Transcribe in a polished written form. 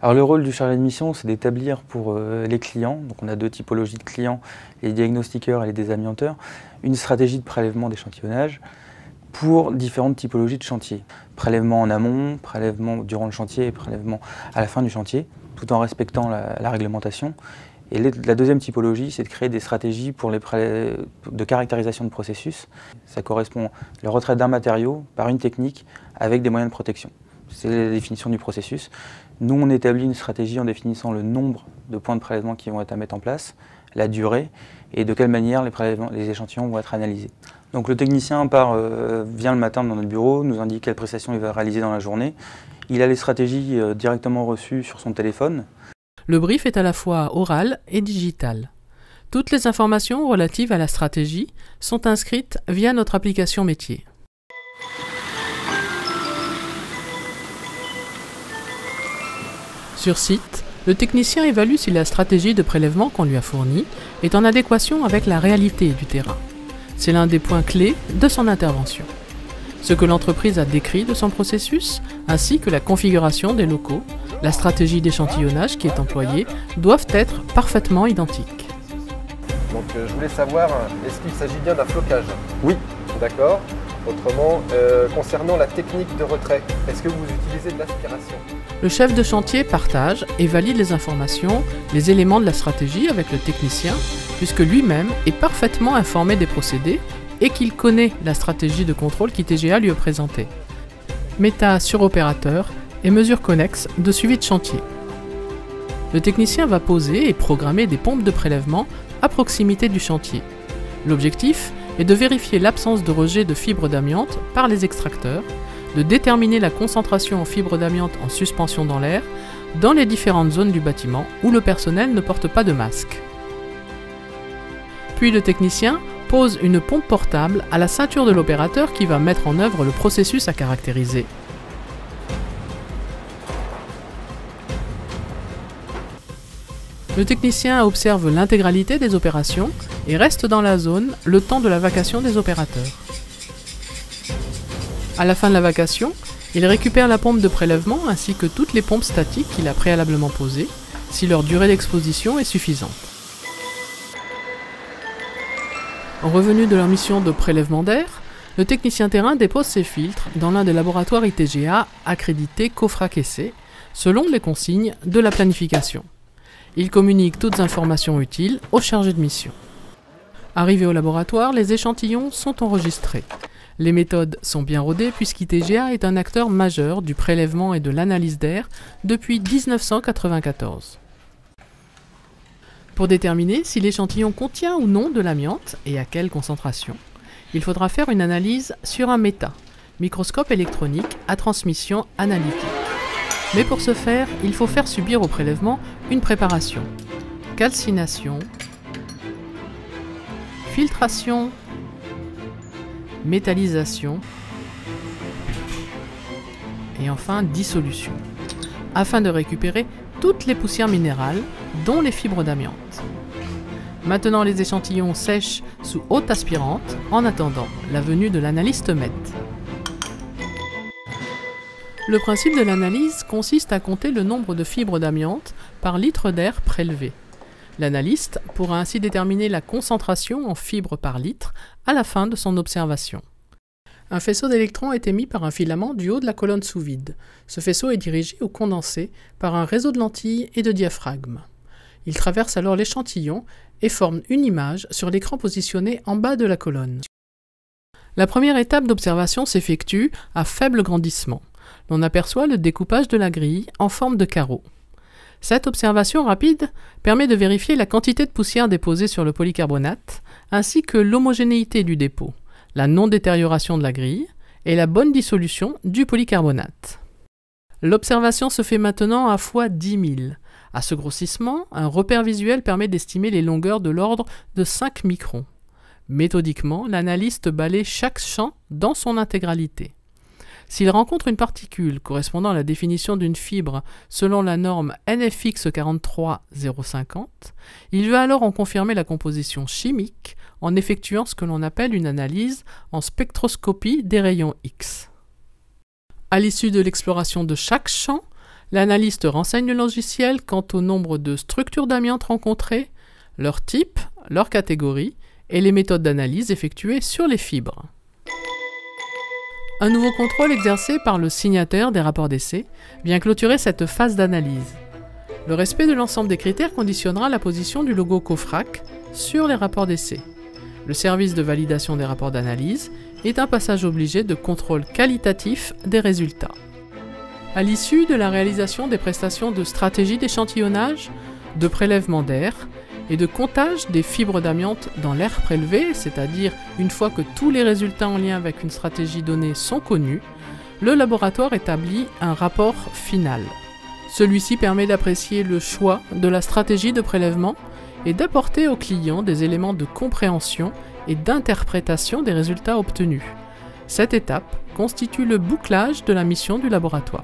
Alors le rôle du chargé de mission, c'est d'établir pour les clients, donc on a deux typologies de clients, les diagnostiqueurs et les désamianteurs, une stratégie de prélèvement d'échantillonnage pour différentes typologies de chantier. Prélèvement en amont, prélèvement durant le chantier et prélèvement à la fin du chantier, tout en respectant la réglementation. Et la deuxième typologie, c'est de créer des stratégies pour de caractérisation de processus. Ça correspond au retrait d'un matériau par une technique avec des moyens de protection. C'est la définition du processus. Nous, on établit une stratégie en définissant le nombre de points de prélèvement qui vont être à mettre en place, la durée et de quelle manière les échantillons vont être analysés. Donc le technicien vient le matin dans notre bureau, nous indique quelle prestation il va réaliser dans la journée. Il a les stratégies directement reçues sur son téléphone. Le brief est à la fois oral et digital. Toutes les informations relatives à la stratégie sont inscrites via notre application métier. Sur site, le technicien évalue si la stratégie de prélèvement qu'on lui a fournie est en adéquation avec la réalité du terrain. C'est l'un des points clés de son intervention. Ce que l'entreprise a décrit de son processus, ainsi que la configuration des locaux, la stratégie d'échantillonnage qui est employée, doivent être parfaitement identiques. Donc je voulais savoir, est-ce qu'il s'agit bien d'un flocage? Oui. D'accord. Autrement, concernant la technique de retrait, est-ce que vous utilisez de l'aspiration? Le chef de chantier partage et valide les informations, les éléments de la stratégie avec le technicien, puisque lui-même est parfaitement informé des procédés et qu'il connaît la stratégie de contrôle qu'ITGA lui a présentée. Méta sur opérateur et mesures connexes de suivi de chantier. Le technicien va poser et programmer des pompes de prélèvement à proximité du chantier. L'objectif est de vérifier l'absence de rejet de fibres d'amiante par les extracteurs, de déterminer la concentration en fibres d'amiante en suspension dans l'air dans les différentes zones du bâtiment où le personnel ne porte pas de masque. Puis le technicien pose une pompe portable à la ceinture de l'opérateur qui va mettre en œuvre le processus à caractériser. Le technicien observe l'intégralité des opérations et reste dans la zone le temps de la vacation des opérateurs. À la fin de la vacation, il récupère la pompe de prélèvement ainsi que toutes les pompes statiques qu'il a préalablement posées, si leur durée d'exposition est suffisante. Revenu de leur mission de prélèvement d'air, le technicien terrain dépose ses filtres dans l'un des laboratoires ITGA accrédités COFRAC-essai, selon les consignes de la planification. Il communique toutes informations utiles au chargé de mission. Arrivés au laboratoire, les échantillons sont enregistrés. Les méthodes sont bien rodées puisqu'ITGA est un acteur majeur du prélèvement et de l'analyse d'air depuis 1994. Pour déterminer si l'échantillon contient ou non de l'amiante et à quelle concentration, il faudra faire une analyse sur un META, microscope électronique à transmission analytique. Mais pour ce faire, il faut faire subir au prélèvement une préparation, calcination, filtration, métallisation et enfin dissolution, afin de récupérer toutes les poussières minérales, dont les fibres d'amiante. Maintenant, les échantillons sèchent sous haute aspirante en attendant la venue de l'analyste MET. Le principe de l'analyse consiste à compter le nombre de fibres d'amiante par litre d'air prélevé. L'analyste pourra ainsi déterminer la concentration en fibres par litre à la fin de son observation. Un faisceau d'électrons est émis par un filament du haut de la colonne sous vide. Ce faisceau est dirigé au condensé par un réseau de lentilles et de diaphragmes. Il traverse alors l'échantillon et forme une image sur l'écran positionné en bas de la colonne. La première étape d'observation s'effectue à faible grandissement. On aperçoit le découpage de la grille en forme de carreau. Cette observation rapide permet de vérifier la quantité de poussière déposée sur le polycarbonate, ainsi que l'homogénéité du dépôt, la non-détérioration de la grille et la bonne dissolution du polycarbonate. L'observation se fait maintenant à x 10 000, À ce grossissement, un repère visuel permet d'estimer les longueurs de l'ordre de 5 microns. Méthodiquement, l'analyste balaye chaque champ dans son intégralité. S'il rencontre une particule correspondant à la définition d'une fibre selon la norme NFX 43050, il va alors en confirmer la composition chimique en effectuant ce que l'on appelle une analyse en spectroscopie des rayons X. À l'issue de l'exploration de chaque champ, l'analyste renseigne le logiciel quant au nombre de structures d'amiante rencontrées, leur type, leur catégorie et les méthodes d'analyse effectuées sur les fibres. Un nouveau contrôle exercé par le signataire des rapports d'essai vient clôturer cette phase d'analyse. Le respect de l'ensemble des critères conditionnera la position du logo COFRAC sur les rapports d'essai. Le service de validation des rapports d'analyse est un passage obligé de contrôle qualitatif des résultats. À l'issue de la réalisation des prestations de stratégie d'échantillonnage, de prélèvement d'air et de comptage des fibres d'amiante dans l'air prélevé, c'est-à-dire une fois que tous les résultats en lien avec une stratégie donnée sont connus, le laboratoire établit un rapport final. Celui-ci permet d'apprécier le choix de la stratégie de prélèvement et d'apporter au client des éléments de compréhension et d'interprétation des résultats obtenus. Cette étape constitue le bouclage de la mission du laboratoire.